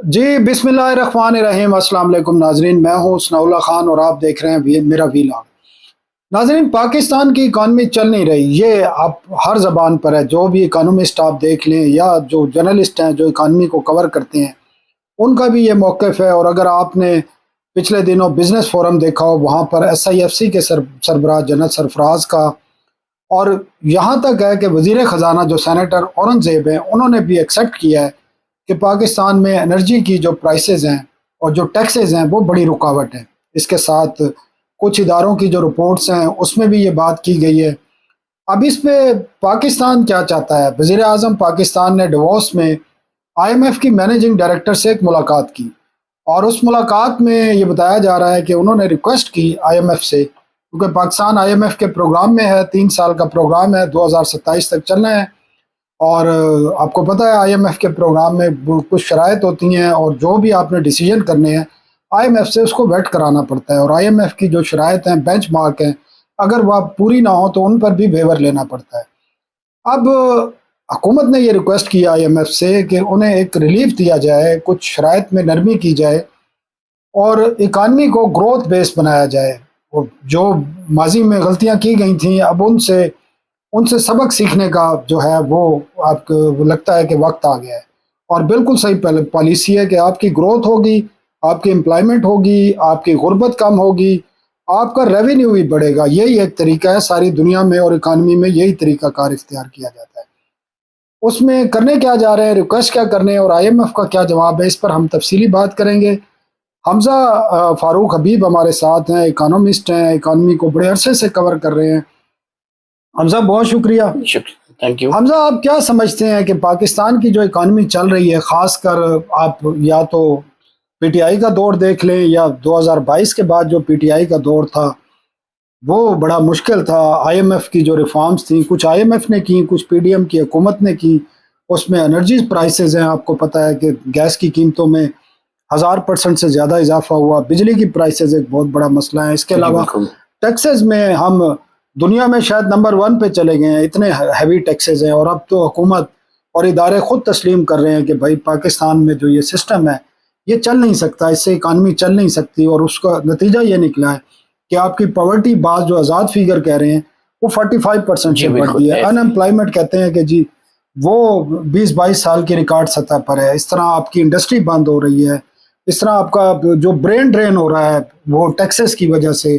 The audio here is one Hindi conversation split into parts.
जी, बिस्मिल्लाहिर्रहमानिर्रहीम। अस्सलाम वालेकुम नाज़रीन, मैं हूँ सनाउल्लाह खान और आप देख रहे हैं मेरा वीलॉग। नाज़रीन, पाकिस्तान की इकॉनमी चल नहीं रही, ये आप हर ज़बान पर है। जो भी इकोनॉमिस्ट आप देख लें या जो जर्नलिस्ट हैं जो इकॉनमी को कवर करते हैं, उनका भी ये मौक़िफ़ है। और अगर आपने पिछले दिनों बिज़नेस फोरम देखा हो, वहाँ पर एसआईएफसी के सरबराह जनरल सरफराज का, और यहाँ तक है कि वज़ीर ख़ज़ाना जो सेनेटर औरंगज़ेब हैं, उन्होंने भी एक्सेप्ट किया है कि पाकिस्तान में एनर्जी की जो प्राइसेस हैं और जो टैक्सेस हैं वो बड़ी रुकावट है। इसके साथ कुछ इदारों की जो रिपोर्ट्स हैं उसमें भी ये बात की गई है। अब इस पे पाकिस्तान क्या चाहता है? वज़ीर आज़म पाकिस्तान ने davos में आईएमएफ की मैनेजिंग डायरेक्टर से एक मुलाकात की और उस मुलाकात में ये बताया जा रहा है कि उन्होंने रिक्वेस्ट की आईएमएफ से, क्योंकि पाकिस्तान आईएमएफ के प्रोग्राम में है, 3 साल का प्रोग्राम है, 2027 तक चलना है। और आपको पता है आईएमएफ के प्रोग्राम में कुछ शराइत होती हैं और जो भी आपने डिसीजन करने हैं आईएमएफ से उसको वेट कराना पड़ता है। और आईएमएफ की जो शराइत हैं, बेंचमार्क हैं, अगर वह पूरी ना हो तो उन पर भी वेवर लेना पड़ता है। अब हुकूमत ने ये रिक्वेस्ट किया आईएमएफ से कि उन्हें एक रिलीफ दिया जाए, कुछ शराइत में नरमी की जाए और इकानमी को ग्रोथ बेस बनाया जाए। और जो माजी में गलतियाँ की गई थी, अब उनसे उनसे सबक सीखने का जो है वो आपको लगता है कि वक्त आ गया है। और बिल्कुल सही पॉलिसी है कि आपकी ग्रोथ होगी, आपकी एम्प्लॉयमेंट होगी, आपकी गुर्बत कम होगी, आपका रेवेन्यू भी बढ़ेगा। यही एक तरीका है, सारी दुनिया में और इकानमी में यही तरीका कार इख्तियार किया जाता है। उसमें करने क्या जा रहे हैं, रिक्वेस्ट क्या करने हैं और आईएमएफ का क्या जवाब है, इस पर हम तफसीली बात करेंगे। हमजा फारूक हबीब हमारे साथ हैं, इकोनॉमिस्ट हैं, इकानमी को बड़े अरसे से कवर कर रहे हैं। हमजा, बहुत शुक्रिया। Thank you. हमजा, आप क्या समझते हैं कि पाकिस्तान की जो इकानमी चल रही है, ख़ासकर आप या तो पीटीआई का दौर देख लें या 2022 के बाद जो पीटीआई का दौर था वो बड़ा मुश्किल था। आईएमएफ की जो रिफॉर्म्स थी, कुछ आईएमएफ ने की, कुछ पीडीएम की हुकूमत ने की। उसमें एनर्जी प्राइसेस हैं, आपको पता है कि गैस की कीमतों में 1000% से ज़्यादा इजाफा हुआ। बिजली की प्राइसेस एक बहुत बड़ा मसला है। इसके अलावा टैक्सेस में हम दुनिया में शायद नंबर 1 पे चले गए हैं, इतने हैवी टैक्सेस हैं। और अब तो हुकूमत और इदारे खुद तस्लीम कर रहे हैं कि भाई पाकिस्तान में जो ये सिस्टम है ये चल नहीं सकता, इससे इकानमी चल नहीं सकती। और उसका नतीजा ये निकला है कि आपकी पॉवर्टी बाज जो आज़ाद फिगर कह रहे हैं वो 45% से बढ़ गई है। अनएम्प्लॉयमेंट कहते हैं कि जी वो 20-22 साल की रिकॉर्ड सतह पर है। इस तरह आपकी इंडस्ट्री बंद हो रही है, इस तरह आपका जो ब्रेन ड्रेन हो रहा है वो टैक्सेस की वजह से।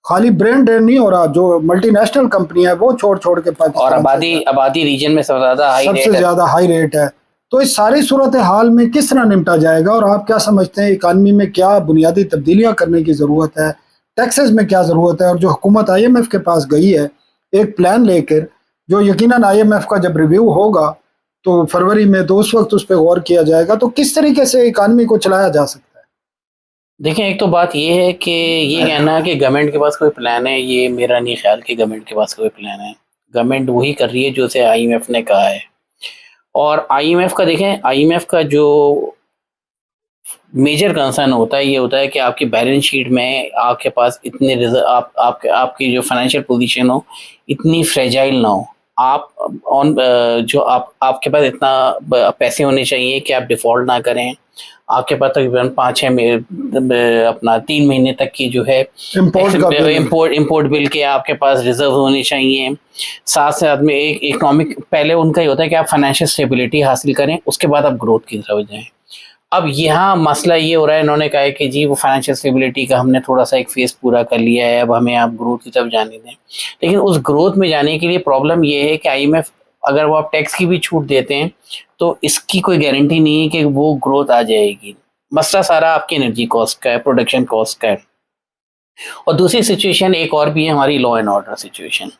खाली ब्रेन ड्रेन नहीं हो रहा, जो मल्टीनेशनल कंपनी है वो छोड़ छोड़ के पाकिस्तान, और आबादी रीजन में सबसे ज्यादा हाई रेट है। तो इस सारी सूरत हाल में किस तरह निपटा जाएगा और आप क्या समझते हैं इकानमी में क्या बुनियादी तब्दीलियां करने की ज़रूरत है, टैक्सेस में क्या ज़रूरत है? और जो हुकूमत आईएमएफ के पास गई है एक प्लान लेकर, जो यकीनन आईएमएफ का जब रिव्यू होगा तो फरवरी में, तो उस वक्त उस पर गौर किया जाएगा। तो किस तरीके से इकानमी को चलाया जा सकता है? देखिए, एक तो बात ये है कि ये कहना कि गवर्नमेंट के पास कोई प्लान है, ये मेरा नहीं ख्याल कि गवर्नमेंट के पास कोई प्लान है। गवर्नमेंट वही कर रही है जो उसे आईएमएफ ने कहा है। और आईएमएफ का देखें, आईएमएफ का जो मेजर कंसर्न होता है ये होता है कि आपकी बैलेंस शीट में आपके पास इतने आपकी जो फाइनेंशियल पोजीशन हो इतनी फ्रेजाइल ना हो। आप जो आपके पास इतना पैसे होने चाहिए कि आप डिफ़ॉल्ट ना करें। आपके पास तकरीबन 5-6 अपना 3 महीने तक की जो है इम्पोर्ट बिल के आपके पास रिजर्व होने चाहिए। साथ साथ में एक इकोनॉमिक, पहले उनका ही होता है कि आप फाइनेंशियल स्टेबिलिटी हासिल करें, उसके बाद आप ग्रोथ की तरफ जाएं। अब यहाँ मसला ये हो रहा है, इन्होंने कहा है कि जी वो फाइनेंशियल स्टेबिलिटी का हमने थोड़ा सा एक फेज पूरा कर लिया है, अब हमें आप ग्रोथ की तरफ जाने दें। लेकिन उस ग्रोथ में जाने के लिए प्रॉब्लम ये है कि आईएमएफ अगर वो आप टैक्स की भी छूट देते हैं तो इसकी कोई गारंटी नहीं है कि वो ग्रोथ आ जाएगी। मसला सारा आपकी एनर्जी कॉस्ट का है, प्रोडक्शन कॉस्ट का है। और दूसरी सिचुएशन एक और भी है, हमारी लॉ एंड ऑर्डर सिचुएशन।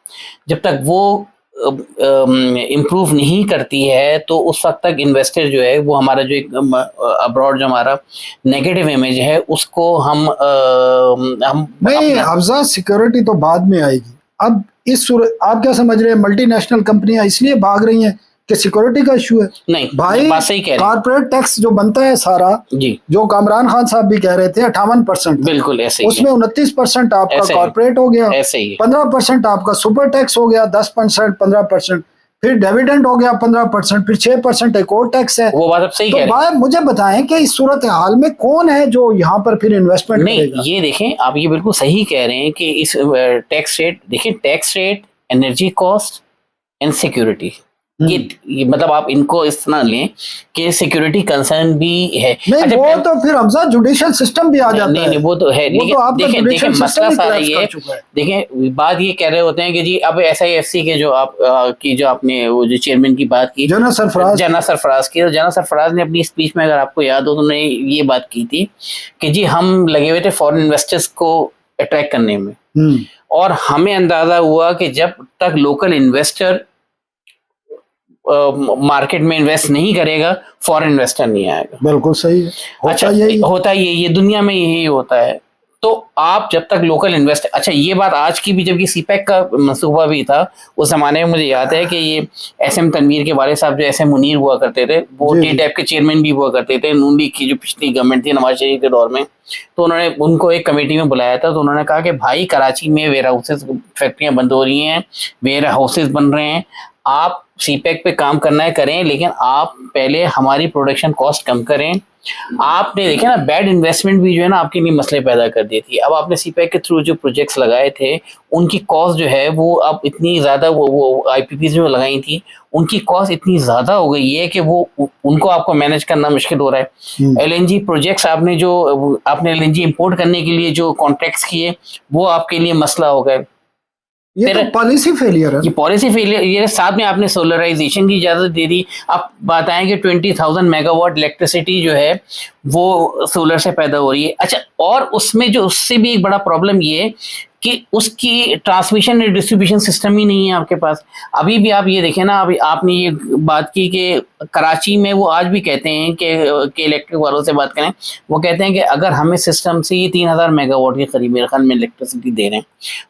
जब तक वो इम्प्रूव नहीं करती है तो उस वक्त तक इन्वेस्टर जो है वो हमारा जो एक अब्रॉड जो हमारा नेगेटिव इमेज है उसको हम नहीं, अफजा सिक्योरिटी तो बाद में आएगी। अब इस सूरत आप क्या समझ रहे हैं, मल्टीनेशनल कंपनियां इसलिए भाग रही हैं कि सिक्योरिटी का इशू है? नहीं भाई, कॉर्पोरेट टैक्स जो बनता है सारा जी, जो कामरान खान साहब भी कह रहे थे 58%, बिल्कुल ऐसे ही, उसमें 29% आपका कॉर्पोरेट हो गया, ऐसे ही 15% आपका सुपर टैक्स हो गया, 10% 15%, फिर डिविडेंड हो गया 15%, फिर 6% एक और टैक्स है। वो बात आप सही तो कह रहे हैं। भाई मुझे बताएं कि इस सूरत हाल में कौन है जो यहाँ पर फिर इन्वेस्टमेंट नहीं, करेगा? ये देखें, आप ये बिल्कुल सही कह रहे हैं कि इस टैक्स रेट, देखिए tax rate, energy cost and security, ये मतलब आप इनको इस तरह लें कि सिक्योरिटी कंसर्न भी है। नहीं अच्छा, वो तो फिर हमसा जुडिशियल सिस्टम भी आ जाता नहीं है। नहीं, वो तो है, वो तो लेकिन आपका देखें जुडिशियल देखें सिस्टम मसला ही सारा collapse ये, कर चुका है। देखें बात ये कह रहे होते हैं कि जी अब SIFC के जो आप की जो आपने वो जो चेयरमैन की बात की, जना सरफराज की, तो जना सरफराज ने अपनी स्पीच में, अगर आपको याद हो, तो उन्होंने ये बात की थी कि जी हम लगे हुए थे फॉरेन इन्वेस्टर्स को अट्रैक्ट करने में, और हमें अंदाजा हुआ कि जब तक लोकल इन्वेस्टर मार्केट में इन्वेस्ट नहीं करेगा, फॉरेन इन्वेस्टर नहीं आएगा। बिल्कुल सही है। अच्छा, होता ये दुनिया में यही होता है। तो आप जब तक लोकल इन्वेस्ट, अच्छा ये बात आज की भी, जबकि सीपैक का मंसूबा भी था उस जमाने में, मुझे याद है कि ये SM तनवीर के वाले साहब जो SM मुनीर हुआ करते थे, वो TTAP के चेयरमैन भी हुआ करते थे, नून लीग की जो पिछली गवर्नमेंट थी नवाज शरीफ के दौर में। तो उन्होंने उनको एक कमेटी में बुलाया था, तो उन्होंने कहा कि भाई कराची में वेयर हाउसेज, फैक्ट्रियां बंद हो रही हैं, वेयर हाउसेज बन रहे हैं, आप सीपैक पे काम करना है करें, लेकिन आप पहले हमारी प्रोडक्शन कॉस्ट कम करें। आपने देखे ना, बैड इन्वेस्टमेंट भी जो है ना आपके लिए मसले पैदा कर देती है। अब आपने सीपैक के थ्रू जो प्रोजेक्ट्स लगाए थे, उनकी कॉस्ट जो है वो अब इतनी ज़्यादा, वो IPPs में लगाई थी, उनकी कॉस्ट इतनी ज़्यादा हो गई है कि वो उनको आपको मैनेज करना मुश्किल हो रहा है। LNG प्रोजेक्ट्स आपने LNG इंपोर्ट करने के लिए जो कॉन्ट्रैक्ट्स किए, वो आपके लिए मसला हो गए। ये तो पॉलिसी फेलियर है। ये पॉलिसी फेलियर, ये साथ में आपने सोलराइजेशन की इजाज़त दे दी। आप बताएं कि 20,000 मेगावाट इलेक्ट्रिसिटी जो है वो सोलर से पैदा हो रही है। अच्छा, और उसमें जो उससे भी एक बड़ा प्रॉब्लम ये है कि उसकी ट्रांसमिशन एंड डिस्ट्रीब्यूशन सिस्टम ही नहीं है आपके पास। अभी भी आप ये देखें ना, अभी आपने ये बात की कि कराची में वो आज भी कहते हैं कि इलेक्ट्रिक वालों से बात करें, वो कहते हैं कि अगर हमें सिस्टम से ये 3,000 मेगावाट के करीब मेरे ख्याल में इलेक्ट्रिसिटी दे रहे हैं,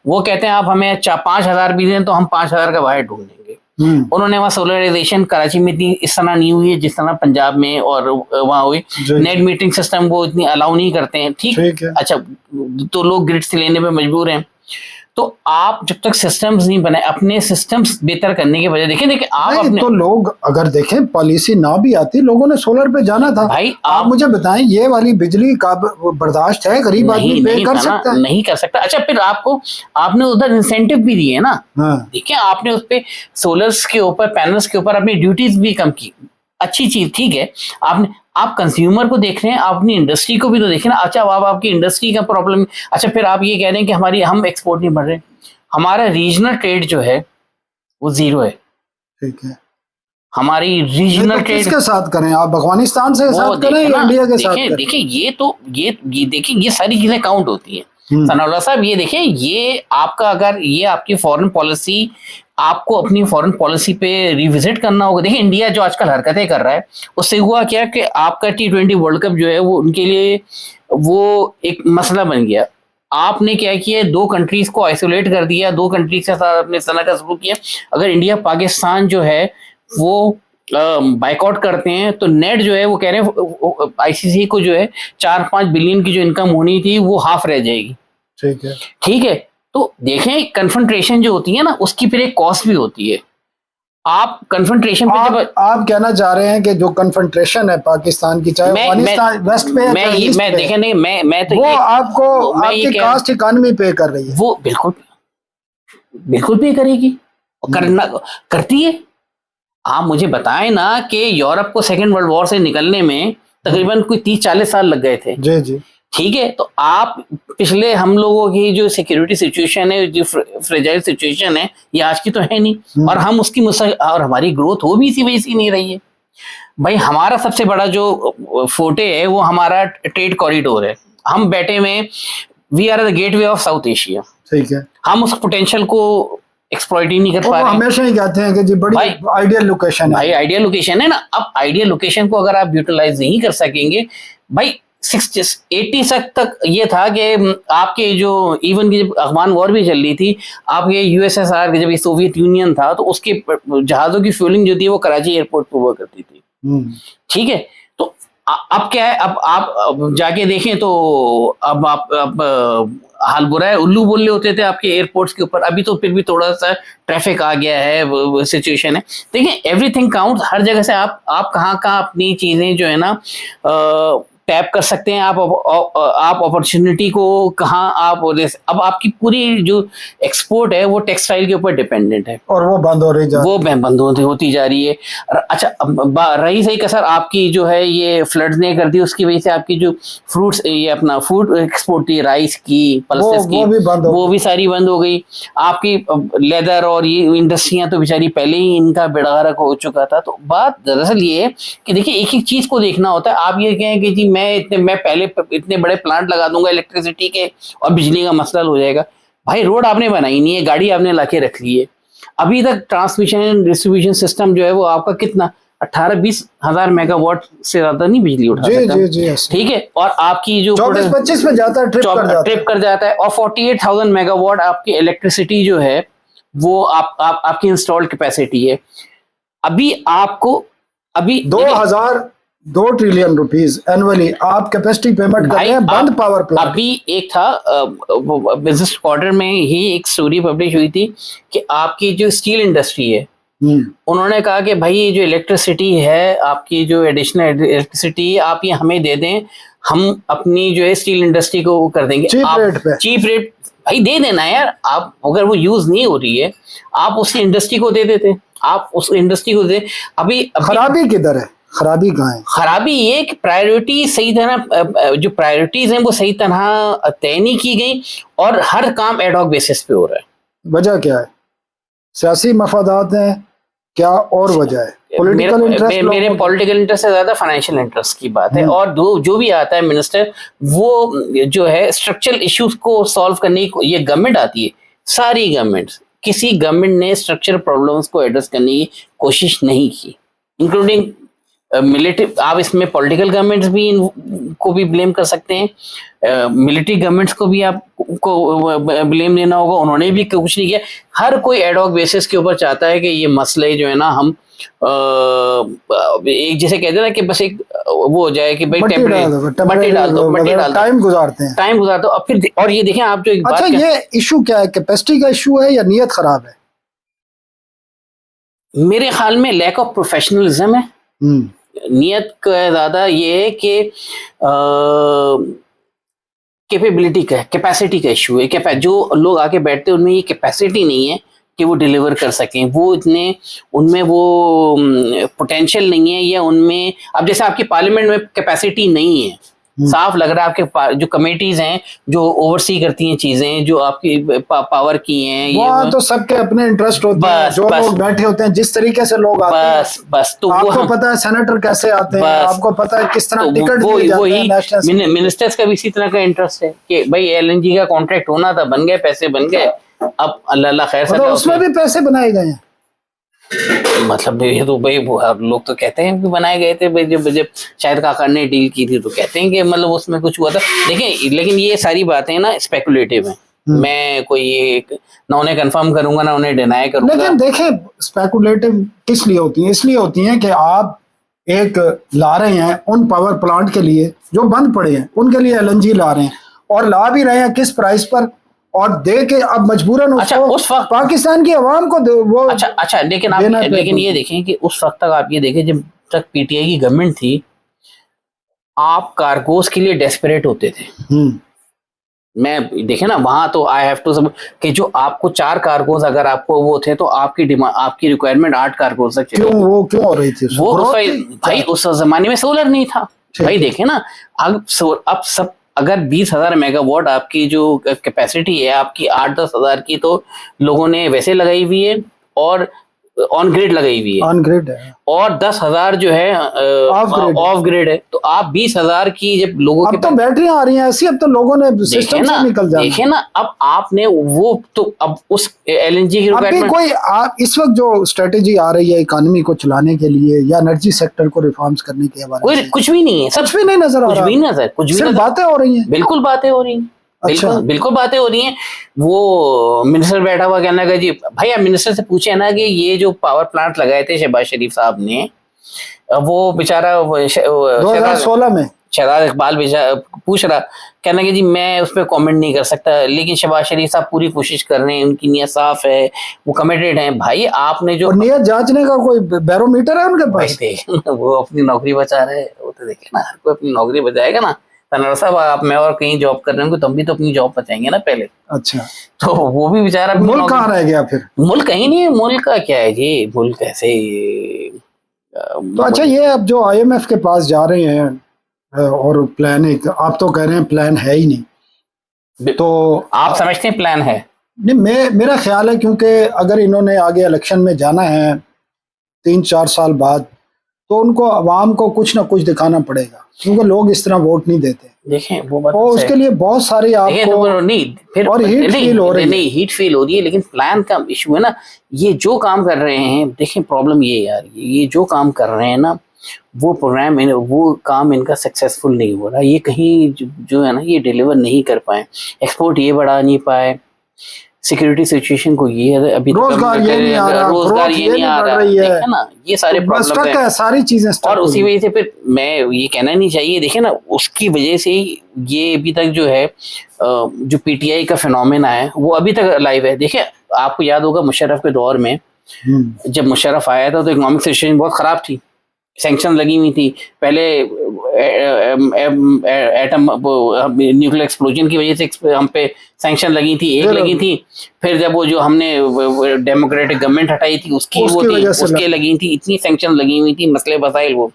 वो कहते हैं आप हमें 5,000 भी दें तो हम 5,000 का बाहर ढूंढ लेंगे। उन्होंने वहाँ सोलराइजेशन कराची में इतनी इस तरह नहीं हुई है जिस तरह पंजाब में और वहाँ हुई। नेट मीटरिंग सिस्टम वो इतनी अलाउ नहीं करते हैं। ठीक है, अच्छा, तो लोग ग्रिड से लेने पे मजबूर हैं। तो आप जब तक सिस्टम्स नहीं बनाए, अपने सिस्टम्स बेहतर करने के बजाय, देखिए आप अपने, तो लोग अगर देखें पॉलिसी ना भी आती, लोगों ने सोलर पे जाना था। भाई आप मुझे बताएं, ये वाली बिजली का बर्दाश्त है? गरीब आदमी पे कर सकता है? नहीं कर सकता। अच्छा, फिर आपने उधर इंसेंटिव भी दिए ना। देखिए, आपने उस पे सोलर्स के ऊपर, पैनल्स के ऊपर अपनी ड्यूटीज भी कम की, अच्छी चीज, ठीक है। आप कंज्यूमर को देख रहे हैं, आप अपनी इंडस्ट्री को भी तो देखें ना। अच्छा, अब आपकी इंडस्ट्री का प्रॉब्लम, अच्छा फिर आप ये कह रहे हैं कि हम एक्सपोर्ट नहीं बढ़ रहे, हमारा रीजनल ट्रेड जो है वो जीरो है। ठीक है, हमारी रीजनल ट्रेड किसके साथ करें? आप अफगानिस्तान से साथ करें या इंडिया के साथ करें? देखिए ये देखिए, ये सारी चीजें काउंट होती हैं सनाउल्लाह साहब। ये देखिए, ये आपका, अगर ये आपकी फॉरेन पॉलिसी, आपको अपनी फॉरेन पॉलिसी पे रिविजिट करना होगा। देखिए, इंडिया जो आजकल हरकतें कर रहा है, उससे हुआ क्या कि आपका T20 वर्ल्ड कप जो है वो उनके लिए वो एक मसला बन गया। आपने क्या किया, 2 कंट्रीज को आइसोलेट कर दिया, 2 कंट्रीज के साथ अपने सना का शुरू किया। अगर इंडिया पाकिस्तान जो है वो बाइकआउट करते हैं, तो नेट जो है वो कह रहे हैं ICC को जो है 4-5 बिलियन की जो इनकम होनी थी वो हाफ रह जाएगी। ठीक है, तो देखें, कन्फ्रंट्रेशन जो होती है ना, उसकी फिर एक कॉस्ट भी होती है। आप कन्फ्रंट्रेशन पे जब आप कहना चाह रहे हैं कि जो कन्फ्रंट्रेशन है पाकिस्तान की, चाहे अफगानिस्तान वेस्ट पे, मैं देखें नहीं, मैं तो वो आपको आपकी कास्ट इकोनॉमी पे कर रही है। वो बिल्कुल पे करेगी, करती है। आप मुझे बताएं ना कि यूरोप को सेकेंड वर्ल्ड वॉर से निकलने में तकरीबन कोई 30-40 साल लग गए थे। जी। ठीक है, तो आप पिछले हम लोगों की जो सिक्योरिटी सिचुएशन है, जो फ्रेजाइल सिचुएशन है, ये आज की तो है नहीं, और हम उसकी और हमारी ग्रोथ हो भी इसी वजह से नहीं रही है। भाई, हमारा सबसे बड़ा जो फोटे है वो हमारा ट्रेड कॉरिडोर है। हम बैठे में, we are the gateway of South Asia. ठीक है, हम उस पोटेंशियल को एक्सप्लॉइट ही नहीं कर पा रहे। हमेशा ही कहते हैं कि जी बड़ी आइडियल लोकेशन है। भाई, आइडियल लोकेशन है ना। अब आइडियल लोकेशन को अगर आप यूटिलाइज नहीं कर सकेंगे, भाई 60-80 तक ये था कि आपके जो इवन की जब अफगान वॉर भी चल रही थी, आपके USSR जब ये सोवियत यूनियन था, तो उसके जहाज़ों की फ्यूलिंग जो थी वो कराची एयरपोर्ट पर हुआ करती थी। ठीक है, तो अब क्या है, अब आप जाके देखें तो अब हाल बुरा है, उल्लू बोले होते थे आपके एयरपोर्ट्स के ऊपर, अभी तो फिर भी थोड़ा सा ट्रैफिक आ गया है, सिचुएशन है। देखिए एवरीथिंग काउंट, हर जगह से आप कहाँ कहाँ अपनी चीजें जो है ना टैप कर सकते हैं, आप अपॉर्चुनिटी को कहाँ आप, अब आपकी पूरी जो एक्सपोर्ट है वो टेक्सटाइल के ऊपर डिपेंडेंट है और वो बंद हो रही जा वो बंद होती जा रही है। अच्छा रही सही कसर आपकी जो है ये फ्लड्स ने कर दी, उसकी वजह से आपकी जो फ्रूट्स, ये अपना फूड एक्सपोर्ट थी, राइस की, पल्सेस की, वो भी सारी बंद हो गई। आपकी लेदर और ये इंडस्ट्रियां तो बेचारी पहले ही इनका बेड़ा गर्क हो चुका था। तो बात दरअसल ये है कि देखिए एक एक चीज को देखना होता है। आप ये कहें कि जी मैं पहले इतने बड़े प्लांट लगा दूंगा इलेक्ट्रिसिटी के और बिजली का मसला हो जाएगा। भाई रोड आपने बनाई नहीं है, गाड़ी आपने लाके रख ली है, अभी तक ट्रांसमिशन एंड डिस्ट्रीब्यूशन सिस्टम जो है वो आपका कितना 18-20 हजार मेगावाट से ज्यादा नहीं बिजली उठा सकता। ठीक है, और आपकी जो 24-25 में जाता है, ट्रिप कर जाता है और 48,000 मेगावाट आपकी इलेक्ट्रिसिटी जो है वो आपकी इंस्टॉल्ड कैपेसिटी है। अभी आपको 2 ट्रिलियन रुपीस एनुअली आप कैपेसिटी पेमेंट कर रहे हैं बंद पावर प्लांट। अभी एक था बिजनेस क्वार्टर में ही एक स्टोरी पब्लिश हुई थी कि आपकी जो स्टील इंडस्ट्री है, उन्होंने कहा कि भाई ये जो इलेक्ट्रिसिटी है, आपकी जो एडिशनल इलेक्ट्रिसिटी आप ये हमें दे दें, हम अपनी जो है स्टील इंडस्ट्री को कर देंगे चीप रेट। भाई दे देना यार, आप अगर वो यूज नहीं हो रही है आप उस इंडस्ट्री को दे देते, आप उस इंडस्ट्री को दे। अभी खराबी किधर है, खराबी कहाँ है? खराबी ये कि प्रायोरिटी सही तरह, जो प्रायोरिटीज हैं वो सही तरह तय नहीं की गई और हर काम एड हॉक बेसिस पे हो रहा है। वजह क्या है? सियासी मफादात हैं क्या और वजह है? Political interest? मेरे पॉलिटिकल इंटरेस्ट से ज्यादा फाइनेंशियल इंटरेस्ट की बात है। और जो भी आता है मिनिस्टर, वो जो है स्ट्रक्चरल इश्यूज को सॉल्व करने की, ये गवर्नमेंट आती है, सारी गवर्नमेंट्स, किसी गवर्नमेंट ने स्ट्रक्चरल प्रॉब्लम्स को एड्रेस करने की कोशिश नहीं की, इंक्लूडिंग मिलिट्री। आप इसमें पॉलिटिकल गवर्नमेंट्स भी को भी ब्लेम कर सकते हैं, मिलिट्री गवर्नमेंट्स को भी आपको ब्लेम लेना होगा, उन्होंने भी कुछ नहीं किया। हर कोई एड हॉक बेसिस के ऊपर चाहता है कि ये मसले जो है ना हम एक जैसे कहते हैं ना कि बस एक वो हो जाए कि भाई मट्टी डाल दो, टाइम गुजारते हैं। अब फिर और ये देखें आप जो एक अच्छा, ये इशू क्या है? कैपेसिटी का इशू है या नीयत खराब है? मेरे ख्याल में लैक ऑफ प्रोफेशनलिज्म है। नियत का ज्यादा ये है कि कैपेबिलिटी का, कैपेसिटी का इशू है। जो लोग आके बैठते हैं उनमें ये कैपेसिटी नहीं है कि वो डिलीवर कर सकें, वो इतने उनमें वो पोटेंशियल नहीं है, या उनमें अब जैसे आपकी पार्लियामेंट में कैपेसिटी नहीं है, साफ लग रहा है आपके जो कमेटीज हैं जो ओवरसी करती हैं चीजें, जो आपकी पावर की हैं, ये तो सबके अपने इंटरेस्ट होते हैं, जो लोग बैठे होते हैं, जिस तरीके से लोग आते हैं, बस तो आपको पता है सेनेटर कैसे आते हैं, आपको पता है किस तरह टिकट दिए जाते हैं। मिनिस्टर्स का भी इसी तरह का इंटरेस्ट है कि भाई एलएनजी का कॉन्ट्रैक्ट होना था, बन गए, पैसे बन गए, अब अल्लाह खैर से उसमें भी पैसे बनाए गए हैं। मतलब ये तो भाई लोग तो कहते हैं कि बनाए गए थे भाई, जब शायद काका ने डील की थी तो कहते हैं कि मतलब उसमें कुछ हुआ था। देखिए लेकिन ये सारी बातें ना स्पेकुलेटिव हैं, मैं कोई ये ना उन्हें कंफर्म करूंगा ना उन्हें डिनाई करूंगा। लेकिन देखें स्पेकुलेटिव किस लिए होती है? इसलिए होती हैं कि आप एक ला रहे हैं उन पावर प्लांट के लिए जो बंद पड़े हैं, उनके लिए एलएनजी ला रहे हैं, और ला भी रहे हैं किस प्राइस पर, और दे के अब मजबूरन उस वक्त पाकिस्तान की आवाम को वो अच्छा लेकिन ये देखें कि उस वक्त तक आप ये देखें जब तक पीटीआई की गवर्नमेंट थी, आप कार्गोस के लिए डेस्परेट होते थे। मैं देखे ना वहां तो आई हैव टू सब कि जो आपको 4 कार्गोस अगर आपको वो थे तो आपकी डिमांड, आपकी रिक्वायरमेंट 8 कार्गोस तक क्यों हो रही थी? वो भाई उस जमाने में सोलर नहीं था भाई। देखे ना अब सब अगर 20,000 मेगावाट आपकी जो कैपेसिटी है आपकी 8-10 हजार की तो लोगों ने वैसे लगाई हुई है और ऑन ग्रिड लगाई हुई है, ऑन ग्रिड है, और 10,000 जो है ऑफ ग्रिड है। तो आप 20,000 की जब लोगों के तो बैटरियां आ रही हैं ऐसी, अब तो लोगों ने सिस्टम से निकल जाना। देखे ना अब आपने वो तो अब उस एलएनजी की रिक्वायरमेंट कोई इस वक्त जो स्ट्रेटेजी आ रही है इकोनॉमी को चलाने के लिए या एनर्जी सेक्टर को रिफॉर्म्स करने के बारे में, कुछ भी नहीं है, कुछ भी नहीं नजर आ रहा, कुछ भी बातें हो रही हैं। बिल्कुल बातें हो रही हैं। अच्छा। बिल्कुल बातें हो रही हैं। वो मिनिस्टर बैठा हुआ कहना कि जी भाई आप मिनिस्टर से पूछे ना कि ये जो पावर प्लांट लगाए थे शहबाज शरीफ साहब ने, वो बेचारा 2016 में शहजाद इकबाल पूछ रहा, कहने लगे जी मैं उस पर कॉमेंट नहीं कर सकता, लेकिन शहबाज शरीफ साहब पूरी कोशिश कर रहे हैं, उनकी नीयत साफ है, वो कमिटेड हैं। भाई आपने जो और नीयत जांचने का कोई बैरोमीटर है उनके भाई पास? देख वो अपनी नौकरी बचा रहे हैं, वो तो देखे ना, हर कोई अपनी नौकरी बचाएगा ना। तनवर साहब आप मैं और कहीं जॉब कर रहे होंगे तो हम भी तो अपनी जॉब बचाएंगे ना पहले। अच्छा, तो वो भी बेचारा अपनी मुल्क कहाँ रह गया फिर? मुल्क कहीं नहीं है, मुल्क का क्या है जी, मुल्क ऐसे तो अच्छा, ये अब जो IMF के पास जा रहे हैं और प्लान, एक आप तो कह रहे हैं प्लान है ही नहीं, तो आप समझते हैं प्लान है? नहीं, मेरा ख्याल है क्योंकि अगर इन्होंने आगे इलेक्शन में जाना है 3-4 साल बाद, तो उनको अवाम को कुछ ना कुछ दिखाना पड़ेगा, क्योंकि लोग इस तरह वोट नहीं देते। देखें वो बात और उसके लिए बहुत सारी आपको तो नहीं फिर और हीट फील हो रही है। नहीं हीट फील हो रही है, लेकिन प्लान का इशू है ना। ये जो काम कर रहे हैं, देखें प्रॉब्लम ये है यार, ये जो काम कर रहे हैं ना, वो प्रोग्राम वो काम इनका सक्सेसफुल नहीं हो रहा। ये कहीं जो है ना, ये डिलीवर नहीं कर पाए, एक्सपोर्ट ये बढ़ा नहीं पाए, सिक्योरिटी सिचुएशन को ये अभी रोजगार ये नहीं आ रहा, रोजगार ये नहीं आ रहा है ना, ये सारे प्रॉब्लम है, सारी चीजें और उसी वजह से फिर मैं ये कहना नहीं चाहिए, देखे ना, उसकी वजह से ये अभी तक जो है जो PTI का फिनोमेना है वो अभी तक लाइव है। देखिए आपको याद होगा मुशर्रफ के दौर में, जब मुशर्रफ आया था तो इकोनॉमिक सिचुएशन बहुत खराब थी, सैंक्शन लगी हुई थी, पहले एटम न्यूक्लियर एक्सप्लोजन की वजह से हम पे सैंक्शन लगी थी, एक लगी थी, फिर जब वो जो हमने डेमोक्रेटिक गवर्नमेंट हटाई थी उसकी वो थी, उसके लगी थी, इतनी सैंक्शन लगी हुई थी, मसले मसाइल वो।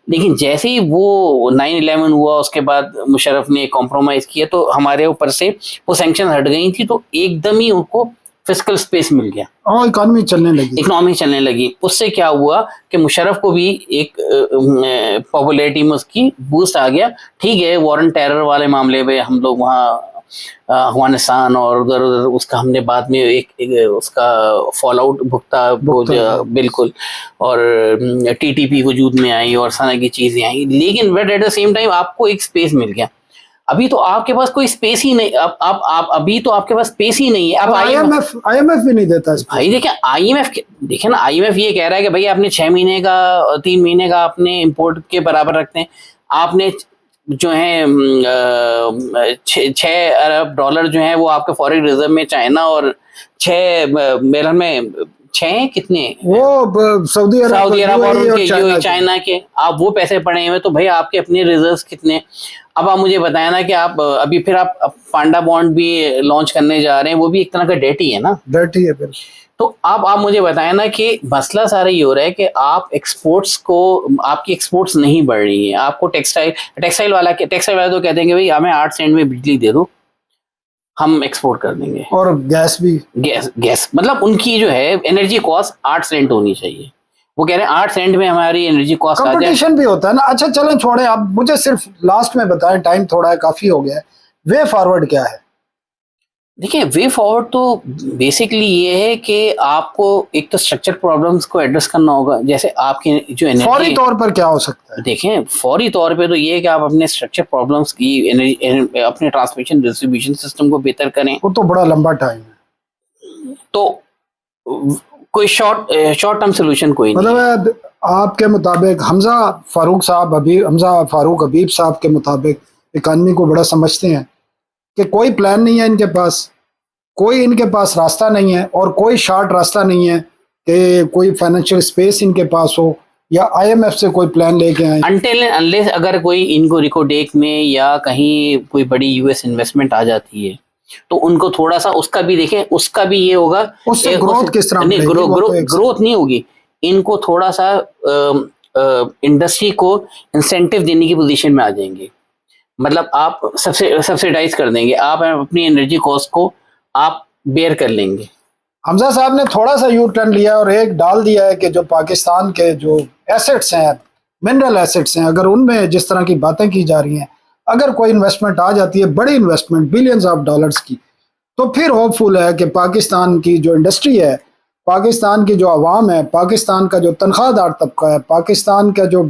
लेकिन जैसे ही वो 9/11 हुआ, उसके बाद मुशर्रफ ने कॉम्प्रोमाइज किया तो हमारे ऊपर से वो सैंक्शन हट गई थी, तो एकदम ही उनको फिस्कल स्पेस मिल गया और इकोनॉमी चलने लगी। उससे क्या हुआ कि मुशर्रफ को भी एक पॉपुलैरिटी में उसकी बूस्ट आ गया। ठीक है, वॉर एंड टेरर वाले मामले में हम लोग वहाँ अफगानिस्तान और उधर उसका हमने बाद में एक उसका फॉल आउट भुगता बिल्कुल, और TTP वजूद में आई और सारा की चीजें आई, लेकिन but at the same time आपको एक स्पेस मिल गया। अभी तो आपके पास कोई स्पेस ही नहीं, आप अभी तो आपके पास स्पेस ही नहीं है। अब IMF भी नहीं देता भाई। देखिए IMF, देखे ना, IMF ये कह रहा है कि भाई आपने 6 महीने का 3 महीने का आपने इंपोर्ट के बराबर रखते हैं, आपने जो है 6 अरब डॉलर जो है वो आपके फॉरेन रिजर्व में, चाइना और 6 मेरे में 6 कितने वो सऊदी अरब और उनके जो चाइना के, आप वो पैसे पड़े हुए, तो भाई आपके अपने रिजर्व्स कितने। अब आप मुझे बताया ना कि आप अभी फिर आप पांडा बॉन्ड भी लॉन्च करने जा रहे हैं, वो भी एक तरह का डेट ही है ना, डेट ही है फिर। तो आप मुझे बताया ना कि मसला सारा ये हो रहा है कि आप एक्सपोर्ट्स को, आपकी एक्सपोर्ट्स नहीं बढ़ रही है, आपको टेक्सटाइल वाला तो कहते हैं कि भाई हमें 8 सेंट में बिजली दे दो, हम एक्सपोर्ट कर देंगे, और गैस भी, गैस मतलब उनकी जो है एनर्जी कॉस्ट 8 सेंट होनी चाहिए, वो कह रहे हैं 8 सेंट में हमारी एनर्जी कॉस्ट आ जाए। कंपटीशन भी होता है ना। अच्छा चलें, छोड़े, आप मुझे सिर्फ लास्ट में बताएं, टाइम थोड़ा है, काफी हो गया है, वे फॉरवर्ड क्या है? देखिए वे फॉरवर्ड तो बेसिकली ये है कि आपको एक तो स्ट्रक्चर प्रॉब्लम्स को एड्रेस करना होगा, जैसे आपकी जो एनर्जी, फौरी तौर पर क्या हो सकता है? देखें फौरी तौर पे तो ये है कि आप अपने स्ट्रक्चर प्रॉब्लम्स की एनर्जी, अपने ट्रांसमिशन डिस्ट्रीब्यूशन सिस्टम को बेहतर करें। वो तो बड़ा लंबा टाइम है, तो कोई शॉर्ट टर्म सोल्यूशन कोई नहीं। मतलब आपके मुताबिक हमजा फारूक हबीब साहब के मुताबिक इकानमी को बड़ा समझते हैं कि कोई प्लान नहीं है इनके पास, कोई इनके पास रास्ता नहीं है, और कोई शॉर्ट रास्ता नहीं है कि कोई फाइनेंशियल स्पेस इनके पास हो या IMF से कोई प्लान लेके आए। अनटिल एंड अनलेस अगर कोई इनको रिकोडेक में या कहीं कोई बड़ी US इन्वेस्टमेंट आ जाती है तो उनको थोड़ा सा उसका भी देखें, उसका भी ये होगा, उससे ग्रोथ किस तरह नहीं, ग्रोथ नहीं होगी, इनको थोड़ा सा इंडस्ट्री को इंसेंटिव देने की पोजीशन में आ जाएंगे, मतलब आप सब्सिडाइज कर देंगे, आप अपनी एनर्जी कॉस्ट को आप बेयर कर लेंगे। हमजा साहब ने थोड़ा सा यू टर्न लिया और एक डाल दिया है कि जो पाकिस्तान के जो एसेट्स हैं, मिनरल एसेट्स हैं, अगर उनमें जिस तरह की बातें की जा रही हैं, अगर कोई इन्वेस्टमेंट आ जाती है, बड़ी इन्वेस्टमेंट बिलियंस ऑफ डॉलर्स की, तो फिर होपफुल है कि पाकिस्तान की जो इंडस्ट्री है, पाकिस्तान की जो आवाम है, पाकिस्तान का जो तनख्वाहदार तबका है, पाकिस्तान का जो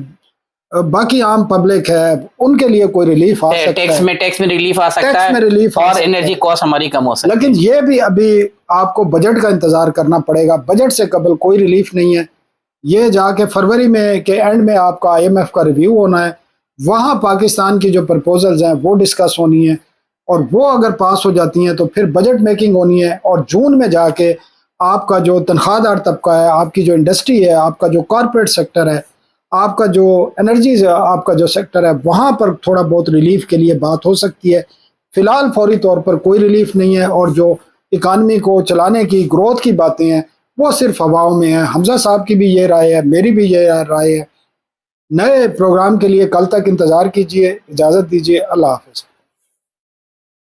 बाकी आम पब्लिक है, उनके लिए कोई रिलीफ आ सकता है, टैक्स में रिलीफ आ सकता है, और एनर्जी कॉस्ट हमारी कम हो सकती है। लेकिन ये भी अभी आपको बजट का इंतजार करना पड़ेगा, बजट से कबल कोई रिलीफ नहीं है। ये जाके फरवरी में के एंड में आपका IMF का रिव्यू होना है, वहाँ पाकिस्तान की जो प्रपोजल्स हैं वो डिस्कस होनी है, और वो अगर पास हो जाती हैं तो फिर बजट मेकिंग होनी है, और जून में जाके आपका जो तनख्वाहदार तबका है, आपकी जो इंडस्ट्री है, आपका जो कॉरपोरेट सेक्टर है, आपका जो एनर्जीज आपका जो सेक्टर है, वहाँ पर थोड़ा बहुत रिलीफ के लिए बात हो सकती है। फिलहाल फौरी तौर पर कोई रिलीफ नहीं है, और जो इकानमी को चलाने की ग्रोथ की बातें हैं वो सिर्फ हवाओं में है। हमजा साहब की भी ये राय है, मेरी भी ये राय है। नए प्रोग्राम के लिए कल तक इंतज़ार कीजिए। इजाज़त दीजिए। अल्लाह हाफ़िज़।